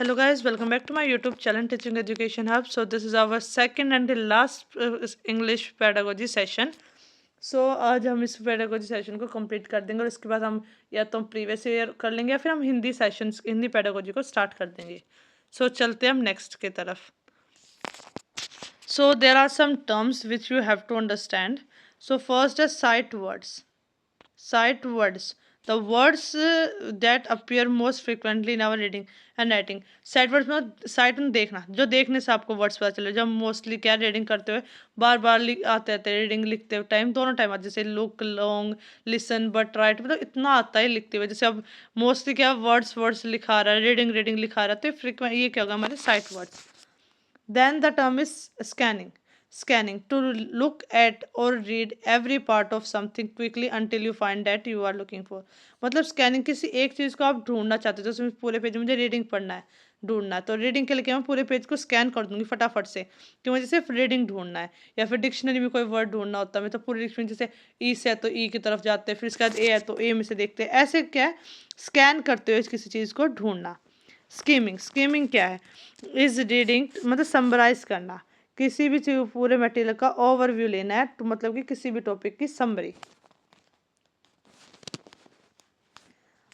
Hello guys, welcome back to my YouTube channel Teaching Education Hub. So this is our second and the last English pedagogy session. आज हम इस pedagogy session को complete कर देंगे और इसके बाद हम या तो प्रीवियस ईयर कर लेंगे या फिर हम हिंदी पेडागोजी को स्टार्ट कर देंगे. चलते हैं हम नेक्स्ट की तरफ. There are some terms which you have to understand. First is sight words. Sight words, the words that appear most frequently in our reading and writing. Sight words में sight में देखना, जो देखने से आपको वर्ड्स पता चले. जब मोस्टली क्या रीडिंग करते हुए बार बार आते रहते हैं, रीडिंग लिखते हुए टाइम दोनों टाइम आते, जैसे look, long, listen, but, right, मतलब इतना आता है लिखते हुए. जैसे अब मोस्टली क्या वर्ड्स लिखा रहा है, रीडिंग लिखा रहा है, तो फ्रिक्वेंट ये क्या होगा हमारे sight words. Then the term is scanning. Scanning, to look at or read every part of something quickly until you find that you are looking for. मतलब स्कैनिंग, किसी एक चीज़ को आप ढूंढना चाहते हो. जैसे पूरे पेज में मुझे रीडिंग पढ़ना है, ढूंढना है, तो रीडिंग के लिए क्या मैं पूरे पेज को स्कैन कर दूंगी फटाफट से, कि मुझे सिर्फ रीडिंग ढूंढना है. या फिर डिक्शनरी में कोई वर्ड ढूंढना होता है, मैं तो पूरी डिक्शनरी, जैसे ई से है तो ई की तरफ जाते हैं, फिर इसके बाद ए है तो ए में से देखते हैं, ऐसे क्या है स्कैन करते हुए किसी चीज़ को ढूंढना. स्कीमिंग क्या है? इज रीडिंग मतलब समराइज करना, किसी भी चीज पूरे मटेरियल का ओवरव्यू लेना है, तो मतलब कि किसी भी टॉपिक की समरी.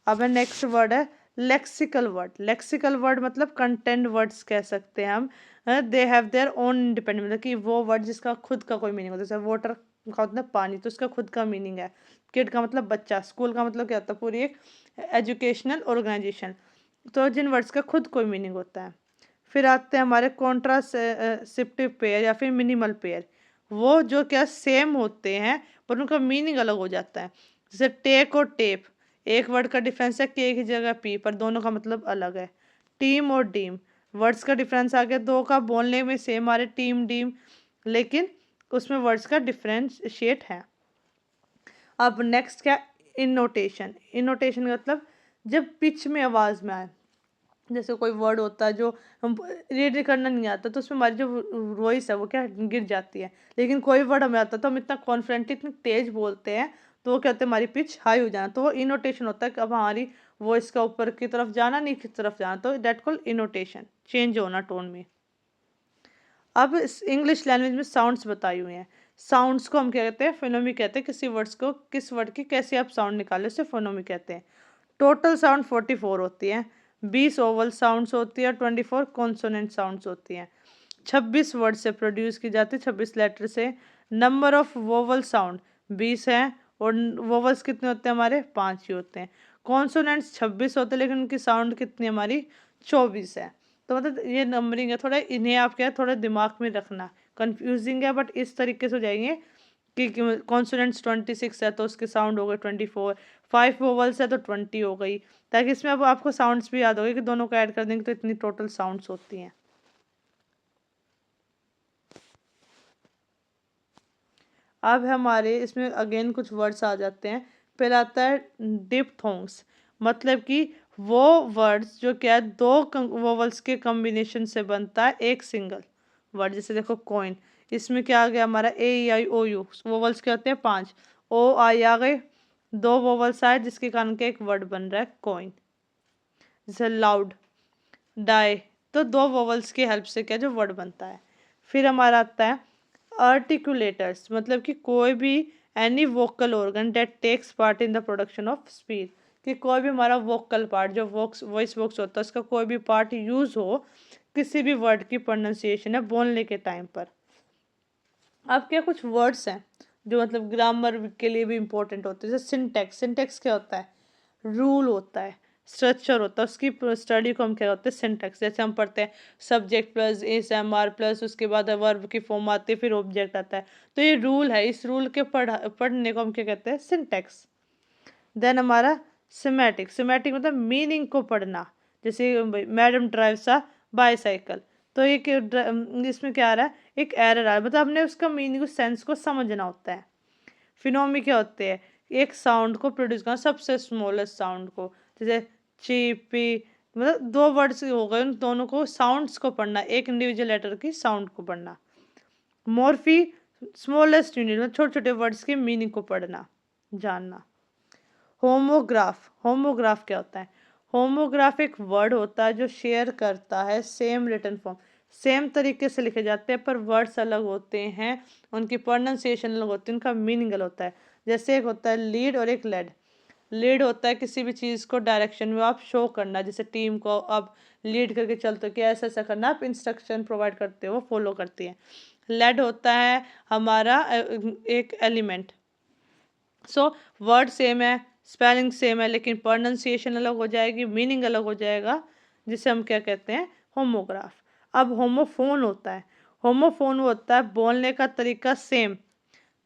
अब नेक्स्ट वर्ड है लेक्सिकल वर्ड. लेक्सिकल वर्ड मतलब कंटेंट वर्ड्स कह सकते हैं हम. They have their own independent, मतलब कि वो वर्ड जिसका खुद का कोई मीनिंग होता है. जैसे वाटर का होता है पानी, तो उसका खुद का मीनिंग है. किड का मतलब बच्चा. स्कूल का मतलब क्या होता है? पूरी एक एजुकेशनल ऑर्गेनाइजेशन. तो जिन वर्ड्स का खुद कोई मीनिंग होता है. फिर आते हैं हमारे कॉन्ट्रासेप्टिव पेयर या फिर मिनिमल पेयर. वो जो क्या सेम होते हैं पर उनका मीनिंग अलग हो जाता है. जैसे टेक और टेप, एक वर्ड का डिफरेंस है के की जगह पी, पर दोनों का मतलब अलग है. टीम और डीम, वर्ड्स का डिफरेंस आ गया, दो का बोलने में सेम आ रहे टीम डीम, लेकिन उसमें वर्ड्स का डिफरेंशिएट है. अब नेक्स्ट क्या? इनोटेशन. इनोटेशन का मतलब जब पिच में आवाज़ में आए. जैसे कोई वर्ड होता है जो हम रीड करना नहीं आता, तो उसमें हमारी जो वॉइस है वो क्या गिर जाती है. लेकिन कोई वर्ड हमें आता है तो हम इतना कॉन्फिडेंटली इतनी तेज बोलते हैं, तो वो क्या होता है हमारी पिच हाई हो जाना. तो वो इनोटेशन होता है कि अब हमारी वॉइस का ऊपर की तरफ जाना, नीचे की तरफ जाना, तो दैट कॉल्ड इनोटेशन, चेंज होना टोन में. अब इंग्लिश लैंग्वेज में साउंड्स बताई हुई हैं. साउंड्स को हम क्या कहते हैं? फोनोमी कहते हैं. किसी वर्ड्स को किस वर्ड की कैसे आप साउंड निकाले उसे फोनोमी कहते हैं. टोटल साउंड 44 होती है. 20 ओवल साउंड्स होती है, 24 कॉन्सोनेंट साउंड्स होती हैं. 26 वर्ड से प्रोड्यूस की जाती है, 26 लेटर से. नंबर ऑफ वोवल साउंड 20 है, और वोवल्स कितने होते हैं हमारे? 5 ही होते हैं. कॉन्सोनेंट्स 26 होते हैं, लेकिन उनकी साउंड कितनी हमारी? 24 है. तो मतलब ये नंबरिंग है, थोड़ा इन्हें आप क्या है थोड़ा दिमाग में रखना. कंफ्यूजिंग है बट इस तरीके से हो जाएंगे कि कॉन्सोनेंट्स 26 है तो उसके साउंड हो गए 24. 5 वोवल्स है तो 20 हो गई, ताकि इसमें अब आपको साउंड्स भी याद हो गए कि दोनों को ऐड कर देंगे तो इतनी टोटल साउंड्स होती हैं. अब हमारे इसमें अगेन कुछ वर्ड्स आ जाते हैं. पहला आता है डिप्थोंग्स, मतलब कि वो वर्ड्स जो क्या है दो वोवल्स के कॉम्बिनेशन से बनता है एक सिंगल वर्ड. जैसे देखो कॉइन, इसमें क्या आ गया हमारा ए ई आई ओ यू. वोवल्स क्या होते हैं? 5. ओ आई आ गए, दो वोवल्स आए जिसके कारण के एक वर्ड बन रहा है कॉइन. जैसे लाउड, डाई, तो दो वोवल्स की हेल्प से क्या जो वर्ड बनता है. फिर हमारा आता है आर्टिकुलेटर्स, मतलब कि कोई भी any vocal organ that takes part in the production of speech, कि कोई भी हमारा वोकल पार्ट जो वॉइस बॉक्स होता है उसका कोई भी पार्ट यूज हो किसी भी वर्ड की प्रोनाउंसिएशन है बोलने के टाइम पर. अब क्या कुछ वर्ड्स हैं जो मतलब ग्रामर के लिए भी इंपॉर्टेंट होते हैं. जैसे सिंटेक्स. सिंटेक्स क्या होता है? रूल होता है, स्ट्रक्चर होता है, उसकी स्टडी को हम क्या होते हैं? सिंटेक्स. जैसे हम पढ़ते हैं subject plus S M R plus उसके बाद वर्ब की फॉर्म आती है, फिर ऑब्जेक्ट आता है, तो ये रूल है. इस रूल के पढ़ने को हम क्या कहते हैं? सिंटेक्स. देन हमारा सिमेटिक. सिमेटिक मतलब मीनिंग को पढ़ना. जैसे मैडम ड्राइव्स अ बाईसाइकिल, तो ये इसमें क्या आ रहा है? एक एरर आ रहा है, मतलब हमने उसका मीनिंग उस सेंस को समझना होता है. फिनोमी क्या होते हैं? एक साउंड को प्रोड्यूस करना, सबसे स्मॉलेस्ट साउंड को. जैसे चीपी, मतलब दो वर्ड्स हो गए, उन दोनों को साउंड्स को पढ़ना, एक इंडिविजुअल लेटर की साउंड को पढ़ना. मॉर्फी, स्मॉलेस्ट यूनिट, मतलब छोटे छोटे वर्ड्स की मीनिंग को पढ़ना जानना. होमोग्राफ. होमोग्राफ क्या होता है? होमोग्राफिक वर्ड होता है जो शेयर करता है सेम रिटन फॉर्म, सेम तरीके से लिखे जाते हैं पर वर्ड्स अलग होते हैं, उनकी प्रोनाउंसिएशन अलग होती है, उनका मीनिंग अलग होता है। जैसे एक होता है लीड और एक लेड। लीड होता है किसी भी चीज़ को डायरेक्शन में आप शो करना, जैसे टीम को आप लीड करके चलते हो कि ऐसा ऐसा करना, आप इंस्ट्रक्शन प्रोवाइड करते हो, वो फॉलो करती है। लेड होता है हमारा एक एलिमेंट। सो वर्ड सेम है, स्पेलिंग सेम है, लेकिन प्रोनाउंसिएशन अलग हो जाएगी, मीनिंग अलग हो जाएगा, जिसे हम क्या कहते हैं, होमोग्राफ। अब होमोफोन होता है, होमोफोन होता है बोलने का तरीका सेम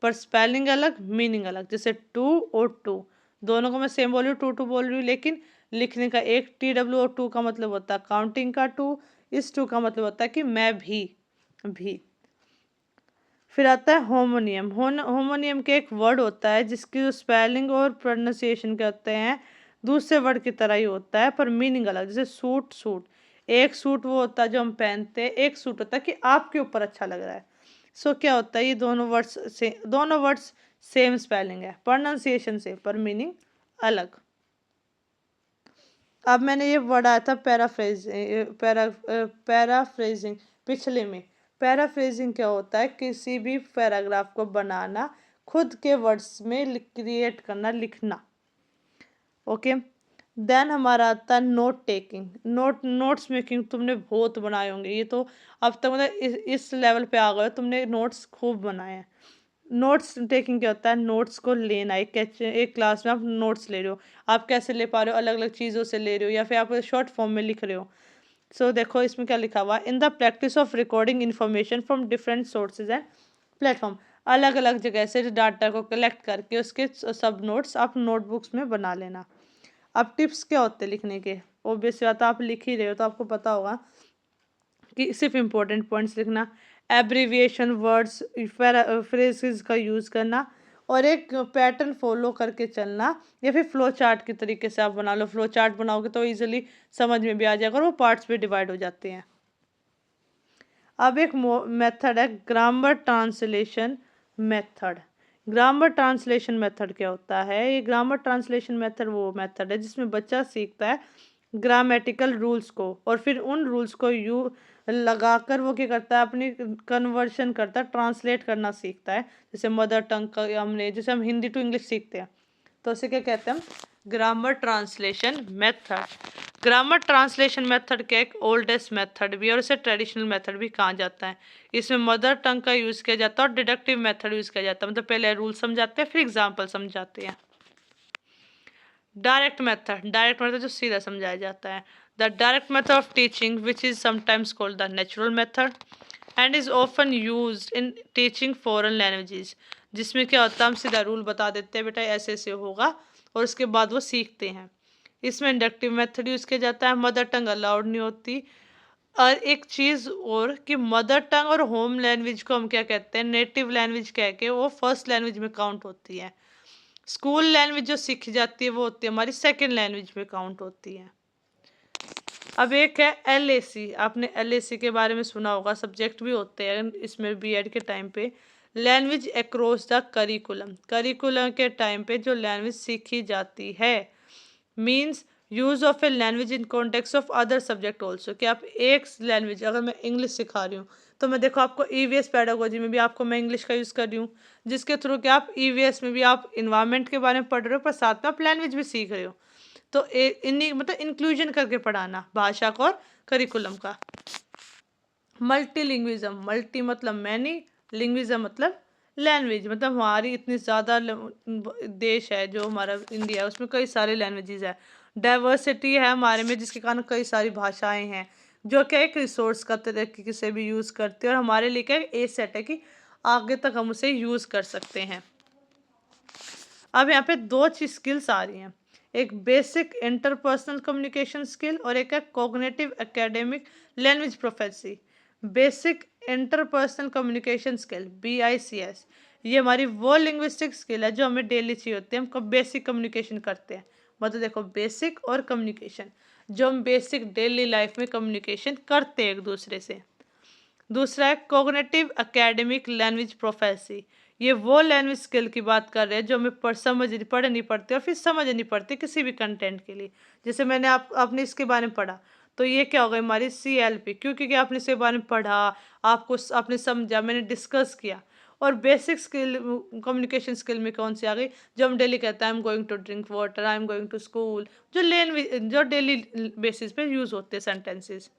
पर स्पेलिंग अलग, मीनिंग अलग। जैसे टू और टू, दोनों को मैं सेम बोल रही हूँ, टू टू बोल रही हूँ, लेकिन लिखने का एक TW और टू का मतलब होता है काउंटिंग का टू, इस टू का मतलब होता है कि मैं भी। फिर आता है होमोनियम। होमोनियम के एक वर्ड होता है जिसकी जो स्पेलिंग और प्रोनाउंसिएशन के होते हैं दूसरे वर्ड की तरह ही होता है पर मीनिंग अलग। जैसे सूट, सूट एक सूट वो होता है जो हम पहनते हैं, एक सूट होता है कि आपके ऊपर अच्छा लग रहा है। सो क्या होता है, ये दोनों वर्ड्स सेम स्पेलिंग है, प्रोनाउंसिएशन से, पर मीनिंग अलग। अब मैंने ये वर्ड आया था पैराफ्रेजिंग पिछले में। पैराफ्रेजिंग क्या होता है, किसी भी पैराग्राफ को बनाना, खुद के वर्ड्स में क्रिएट करना, लिखना। ओके, देन हमारा आता है नोट टेकिंग। नोट्स मेकिंग तुमने बहुत बनाए होंगे, ये तो अब तक मतलब इस लेवल पे आ गए, तुमने नोट्स खूब बनाए हैं। नोट्स टेकिंग क्या होता है, नोट्स को लेना। एक क्लास में आप नोट्स ले रहे हो, आप कैसे ले पा रहे हो, अलग अलग चीज़ों से ले रहे हो या फिर आप शॉर्ट फॉर्म में लिख रहे हो। सो देखो इसमें क्या लिखा हुआ, in the practice of recording information from different sources and platform. अलग अलग जगह से डाटा को कलेक्ट करके उसके सब नोट्स आप नोटबुक्स में बना लेना। अब टिप्स क्या होते हैं लिखने के, ऑब्वियस बात आप लिख ही रहे हो तो आपको पता होगा कि सिर्फ इम्पोर्टेंट पॉइंट्स लिखना, एब्रीविएशन वर्ड्स फ्रेजेस का यूज़ करना, और एक पैटर्न फॉलो करके चलना, या फिर फ्लो चार्ट के तरीके से आप बना लो। फ्लो चार्ट बनाओगे तो इजीली समझ में भी आ जाएगा और वो पार्ट्स में डिवाइड हो जाते हैं। अब एक मेथड है grammar translation method. Grammar translation method क्या होता है, ये ग्रामर ट्रांसलेशन मेथड वो मेथड है जिसमें बच्चा सीखता है ग्रामेटिकल रूल्स को और फिर उन रूल्स को लगाकर वो क्या करता है, अपनी कन्वर्शन करता है, ट्रांसलेट करना सीखता है। जैसे मदर टंग का जैसे हम हिंदी टू इंग्लिश सीखते हैं तो उसे क्या कहते हैं, grammar translation method. Grammar translation method का एक ओल्डेस्ट मेथड भी है और इसे ट्रेडिशनल मेथड भी कहा जाता है। इसमें मदर टंग का यूज़ किया जाता है और डिडक्टिव मेथड यूज़ किया जाता है, मतलब पहले रूल समझाते हैं फिर एग्जाम्पल समझाते हैं। डायरेक्ट मेथड जो सीधा समझाया जाता है। The direct method of teaching which is sometimes called the natural method and is often used in teaching foreign languages. जिसमें क्या होता है, हम सीधा रूल बता देते हैं बेटा ऐसे ऐसे होगा और उसके बाद वो सीखते हैं। इसमें इंडक्टिव मेथड यूज़ किया जाता है, मदर टंग अलाउड नहीं होती। और एक चीज़ और कि मदर टंग और होम लैंग्वेज को हम क्या कहते हैं, नेटिव लैंग्वेज कह के वो फर्स्ट लैंग्वेज में काउंट होती है। स्कूल लैंग्वेज जो सीखी जाती है वो होती है हमारी सेकेंड लैंग्वेज में काउंट होती है। अब एक है LAC। आपने LAC के बारे में सुना होगा, सब्जेक्ट भी होते हैं इसमें BEd के टाइम पे। Language across the curriculum, curriculum के टाइम पे जो लैंग्वेज सीखी जाती है। Means use of a language in context of other subject also, कि आप एक लैंग्वेज, अगर मैं इंग्लिश सिखा रही हूँ तो मैं देखो आपको EVS पेडागोजी में भी आपको मैं इंग्लिश का यूज़ कर रही हूँ, जिसके थ्रू कि आप EVS में भी आप इन्वायरमेंट के बारे में पढ़ रहे हो पर साथ में आप लैंग्वेज भी सीख रहे हो। तो इन्हीं मतलब इंक्लूजन करके पढ़ाना भाषा का और करिकुलम का। मल्टीलिंग्विज्म, मल्टी मतलब मैनी, लिंग्विज्म मतलब लैंग्वेज, मतलब हमारी इतनी ज़्यादा देश है जो हमारा इंडिया है उसमें कई सारे लैंग्वेजेस है। डाइवर्सिटी है हमारे में जिसके कारण कई सारी भाषाएं हैं जो क्या एक रिसोर्स का तरीके से भी यूज़ करते हैं और हमारे लिए क्या एसेट है कि आगे तक हम उसे यूज़ कर सकते हैं। अब यहाँ पे दो चीज स्किल्स आ रही हैं, एक बेसिक इंटरपर्सनल कम्युनिकेशन स्किल और एक है cognitive academic language prophecy. Basic interpersonal communication skill BICS, ये हमारी वो लिंग्विस्टिक स्किल है जो हमें डेली चाहिए होती है, हम कब बेसिक कम्युनिकेशन करते हैं। मतलब देखो बेसिक और कम्युनिकेशन, जो हम बेसिक डेली लाइफ में कम्युनिकेशन करते हैं एक दूसरे से। दूसरा है कॉग्निटिव एकेडमिक लैंग्वेज प्रोफेसी, ये वो लैंग्वेज स्किल की बात कर रहे हैं जो हमें पढ़ नहीं पड़ती और फिर समझ नहीं पड़ती किसी भी कंटेंट के लिए। जैसे मैंने आपने इसके बारे में पढ़ा, तो ये क्या हो गई हमारी CLP, क्योंकि आपने इसके बारे में पढ़ा, आपने समझा, मैंने डिस्कस किया। और बेसिक स्किल कम्युनिकेशन स्किल में कौन सी आ गई, जो हम डेली कहते हैं, I am going to drink water, I am going to school, जो डेली बेसिस पे यूज होते हैं सेंटेंसेस।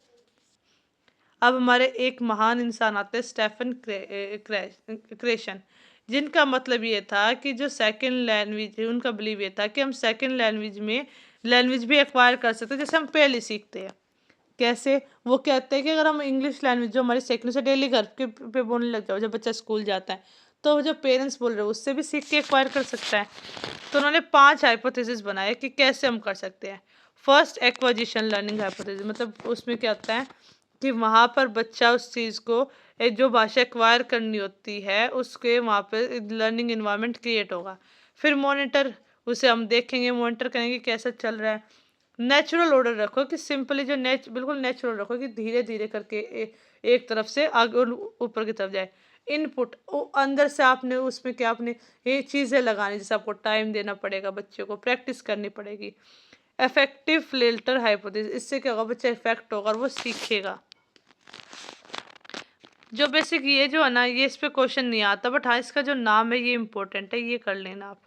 अब हमारे एक महान इंसान आते हैं, स्टेफन क्रेशन, जिनका मतलब ये था कि जो सेकंड लैंग्वेज है, उनका बिलीव ये था कि हम सेकंड लैंग्वेज भी एक्वायर कर सकते हैं, जैसे हम पहले सीखते हैं। कैसे? वो कहते हैं कि अगर हम इंग्लिश लैंग्वेज जो हमारी सेकंड से डेली घर के पे बोलने लग जाओ, जब बच्चा स्कूल जाता है, तो जो पेरेंट्स बोल रहे हो उससे भी सीख के एक्वायर कर सकता है। तो उन्होंने 5 हाइपोथेसिस बनाए कि कैसे हम कर सकते हैं। फर्स्ट, एक्वाजिशन लर्निंग हाइपोथेसिस, मतलब उसमें क्या होता है कि वहाँ पर बच्चा उस चीज़ को जो भाषा एक्वायर करनी होती है उसके वहाँ पे लर्निंग इन्वायरमेंट क्रिएट होगा। फिर मॉनिटर, उसे हम देखेंगे, मॉनिटर करेंगे कैसा चल रहा है। नेचुरल ऑर्डर रखो कि सिंपली जो बिल्कुल नेचुरल रखो कि धीरे धीरे करके एक तरफ से आगे और ऊपर की तरफ जाए। इनपुट, अंदर से आपने उसमें क्या, आपने ये चीज़ें लगानी, जैसे आपको टाइम देना पड़ेगा, बच्चे को प्रैक्टिस करनी पड़ेगी। इफेक्टिव फिल्टर हाइपोथेसिस, इससे क्या होगा, बच्चा इफेक्ट होगा और वो सीखेगा। जो बेसिक ये जो है ना, ये इस पे क्वेश्चन नहीं आता, बट हाँ इसका जो नाम है ये इम्पोर्टेंट है, ये कर लेना आप,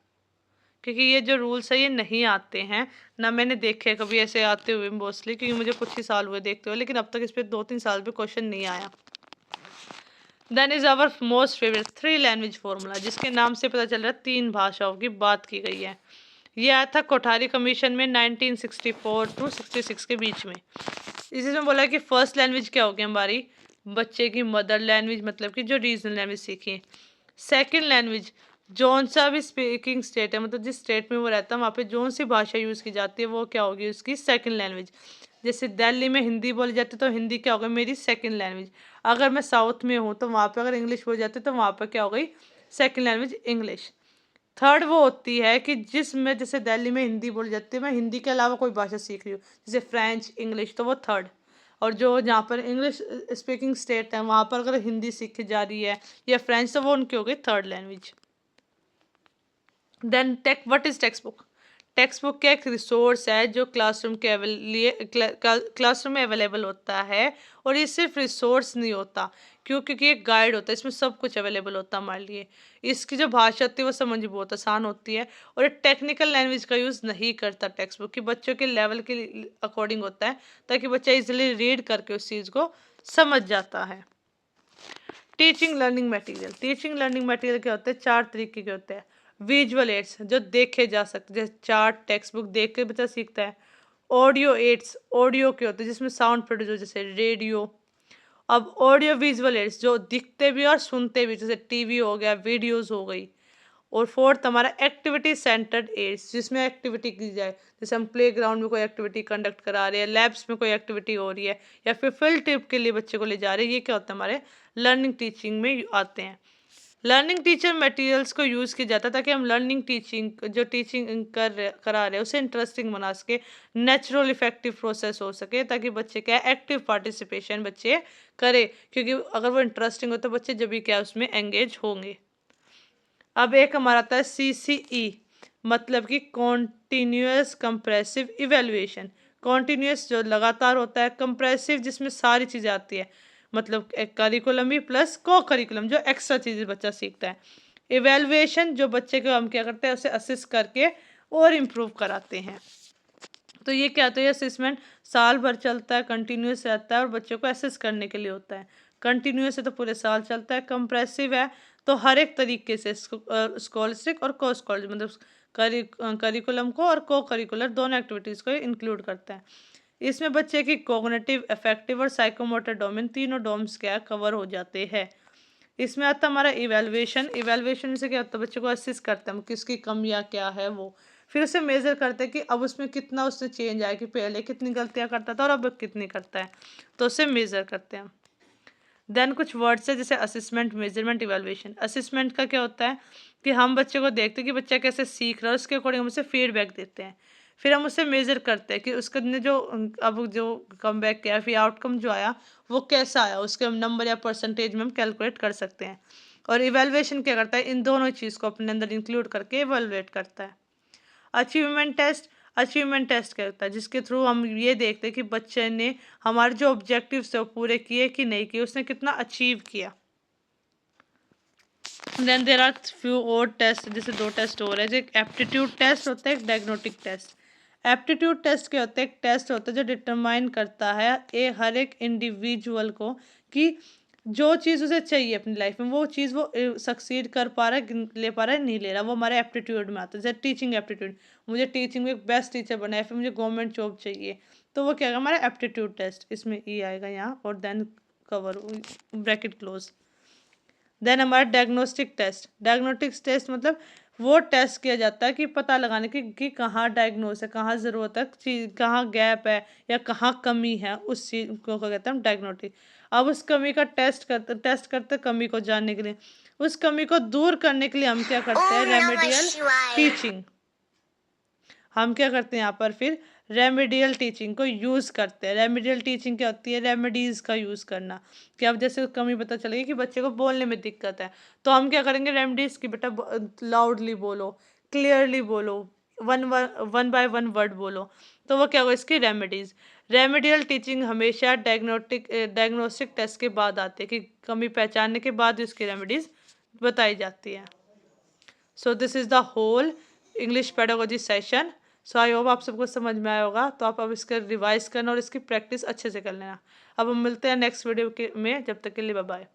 क्योंकि ये जो रूल्स है ये नहीं आते हैं ना, मैंने देखे कभी ऐसे आते हुए मोस्टली, क्योंकि मुझे कुछ ही साल हुए देखते हुए, लेकिन अब तक इस पे 2-3 साल पे क्वेश्चन नहीं आया। Then is our most favourite 3 language formula, जिसके नाम से पता चल रहा है 3 भाषाओं की बात की गई है। ये आया था कोठारी कमीशन में 1964 टू 66 के बीच में। इसमें बोला है कि फर्स्ट लैंग्वेज क्या होगी हमारी, बच्चे की मदर लैंग्वेज, मतलब कि जो रीजनल लैंग्वेज सीखी। सेकंड लैंग्वेज, जौन सा भी स्पीकिंग स्टेट है, मतलब जिस स्टेट में वो रहता है वहाँ पे जौन सी भाषा यूज़ की जाती है वो क्या होगी उसकी सेकंड लैंग्वेज। जैसे दिल्ली में हिंदी बोली जाती है तो हिंदी क्या होगा, मेरी सेकंड लैंग्वेज। अगर मैं साउथ में हूँ तो वहाँ पे अगर इंग्लिश बोली जाती है तो वहाँ पर क्या हो गई, सेकंड लैंग्वेज इंग्लिश। थर्ड वो होती है कि जिसमें, जैसे दिल्ली में हिंदी बोली जाती है, मैं हिंदी के अलावा कोई भाषा सीख रही हूँ, जैसे फ्रेंच, इंग्लिश, तो वो थर्ड। और जो जहाँ पर इंग्लिश स्पीकिंग स्टेट है वहाँ पर अगर हिंदी सीखी जा रही है या फ्रेंच, तो वो उनकी हो गई third language. Then what is text book? Text book क्या एक रिसोर्स है जो क्लासरूम के लिए क्लासरूम में अवेलेबल होता है, और ये सिर्फ रिसोर्स नहीं होता, क्योंकि एक गाइड होता है, इसमें सब कुछ अवेलेबल होता है हमारे लिए। इसकी जो भाषा होती है वो समझ बहुत आसान होती है, और ये टेक्निकल लैंग्वेज का यूज़ नहीं करता टेक्स्ट बुक, की बच्चों के लेवल के अकॉर्डिंग होता है, ताकि बच्चा इजिली रीड करके उस चीज़ को समझ जाता है। Teaching learning material, teaching learning material क्या होते हैं, 4 तरीके के होते हैं। विजुअल एड्स, जो देखे जा सकते, जैसे चार्ट, टेक्स्ट बुक देख के बच्चा सीखता है। ऑडियो एड्स, ऑडियो के होते हैं जिसमें साउंड प्रोड्यूस हो, जैसे रेडियो। अब ऑडियो विजुअल एड्स जो दिखते भी और सुनते भी, जैसे टीवी हो गया, वीडियोस हो गई। और फोर्थ हमारा एक्टिविटी सेंटर्ड एड्स, जिसमें एक्टिविटी की जाए, जैसे हम प्ले ग्राउंड में कोई एक्टिविटी कंडक्ट करा रहे हैं, लैब्स में कोई एक्टिविटी हो रही है, या फिर फील्ड ट्रिप के लिए बच्चे को ले जा रहे हैं, ये क्या होता है हमारे लर्निंग टीचिंग में आते हैं। लर्निंग टीचर मटेरियल्स को यूज़ किया जाता है ताकि हम लर्निंग टीचिंग जो टीचिंग करा रहे हैं उसे इंटरेस्टिंग बना सके, नेचुरल इफेक्टिव प्रोसेस हो सके, ताकि बच्चे क्या एक्टिव पार्टिसिपेशन बच्चे करे, क्योंकि अगर वो इंटरेस्टिंग हो तो बच्चे जब भी क्या उसमें एंगेज होंगे। अब एक हमारा आता है CCE, मतलब कि कॉन्टीन्यूअस कंप्रेसिव इवेल्युएशन। कॉन्टीन्यूअस जो लगातार होता है, कंप्रेसिव जिसमें सारी चीज़ें आती है, मतलब एक करिकुलम भी प्लस को करिकुलम जो एक्स्ट्रा चीज़ें बच्चा सीखता है। इवेल्युएशन जो बच्चे को हम क्या करते हैं, उसे असिस्ट करके और इम्प्रूव कराते हैं। तो ये क्या होता है, असेसमेंट साल भर चलता है, कंटिन्यूस रहता है और बच्चों को असेस करने के लिए होता है। कंटिन्यूस है तो पूरे साल चलता है, कंप्रेसिव है तो हर एक तरीके से स्कॉलस्टिक और को स्कॉलर, मतलब करिकुलम को और को करिकुलर दोनों एक्टिविटीज़ को इंक्लूड करता है। इसमें बच्चे की कॉग्निटिव, अफेक्टिव और साइकोमोटर डोमेन, तीनों डोम्स क्या कवर हो जाते हैं। इसमें आता है हमारा इवेल्युएशन। इवेल्युएशन से क्या होता है, बच्चों को असिस करते हैं हम किसकी कमियां क्या है वो, फिर उसे मेजर करते हैं कि अब उसमें कितना उससे चेंज आया, कि पहले कितनी गलतियां करता था और अब कितनी करता है, तो उसे मेजर करते हैं। देन कुछ वर्ड्स है जैसे असिसमेंट, मेजरमेंट, इवेल्युएशन। असिसमेंट का क्या होता है कि हम बच्चे को देखते हैं कि बच्चा कैसे सीख रहा है, उसके अकॉर्डिंग हम उसे फीडबैक देते हैं, फिर हम उसे मेजर करते हैं कि उसका ने जो अब जो कम बैक किया, फिर आउटकम जो आया वो कैसा आया, उसके हम नंबर या परसेंटेज में हम कैलकुलेट कर सकते हैं। और इवेलुएशन क्या करता है, इन दोनों चीज़ को अपने अंदर इंक्लूड करके इवेलुएट करता है। अचीवमेंट टेस्ट क्या होता है, जिसके थ्रू हम ये देखते हैं कि बच्चे ने हमारे जो ऑब्जेक्टिव्स थे वो पूरे किए कि नहीं किए, उसने कितना अचीव किया। देन देर आर फ्यू और टेस्ट, जैसे 2 टेस्ट और है, जो एक एप्टीट्यूड टेस्ट होता है, एक डायग्नोस्टिक टेस्ट। एप्टीट्यूड टेस्ट क्या होता है, एक टेस्ट होता है जो डिटरमाइन करता है हर एक इंडिविजुअल को कि जो चीज़ उसे चाहिए अपनी लाइफ में, वो चीज़ वो सक्सीड कर पा रहा है, ले पा रहा है, नहीं ले रहा, वो हमारे एप्टीट्यूड में आता है। जैसे टीचिंग एप्टीट्यूड, मुझे टीचिंग में एक बेस्ट टीचर बनना है, फिर मुझे गवर्नमेंट जॉब चाहिए, तो वो क्या है, हमारा एप्टीट्यूड टेस्ट, इसमें ई आएगा यहाँ, और then cover bracket close. Then हमारा डायग्नोस्टिक टेस्ट मतलब वो टेस्ट किया जाता है कि पता लगाने की कहाँ डायग्नोस है, कहाँ ज़रूरत है चीज़, कहाँ गैप है या कहाँ कमी है, उस चीज़ को क्या कहते हैं हम, डायग्नोस्टिक। अब उस कमी का टेस्ट करते कमी को जानने के लिए, उस कमी को दूर करने के लिए हम क्या करते हैं, रेमेडियल टीचिंग। हम क्या करते हैं यहाँ पर फिर रेमेडियल टीचिंग को यूज़ करते हैं। रेमेडियल टीचिंग क्या होती है, रेमेडीज़ का यूज़ करना, कि अब जैसे कमी पता चलेगी कि बच्चे को बोलने में दिक्कत है, तो हम क्या करेंगे, रेमेडीज़ की, बेटा लाउडली बोलो, क्लियरली बोलो, वन बाय वन वर्ड बोलो, तो वो क्या होगा, इसकी रेमेडीज़। रेमेडियल टीचिंग हमेशा डायग्नोस्टिक टेस्ट के बाद आती है, कि कमी पहचानने के बाद इसकी रेमेडीज़ बताई जाती है। So this is the whole English pedagogy session. So I hope आप सबको समझ में आया होगा, तो आप अब इसका रिवाइज करना और इसकी प्रैक्टिस अच्छे से कर लेना। अब हम मिलते हैं नेक्स्ट वीडियो के में, जब तक के लिए बाय बाय।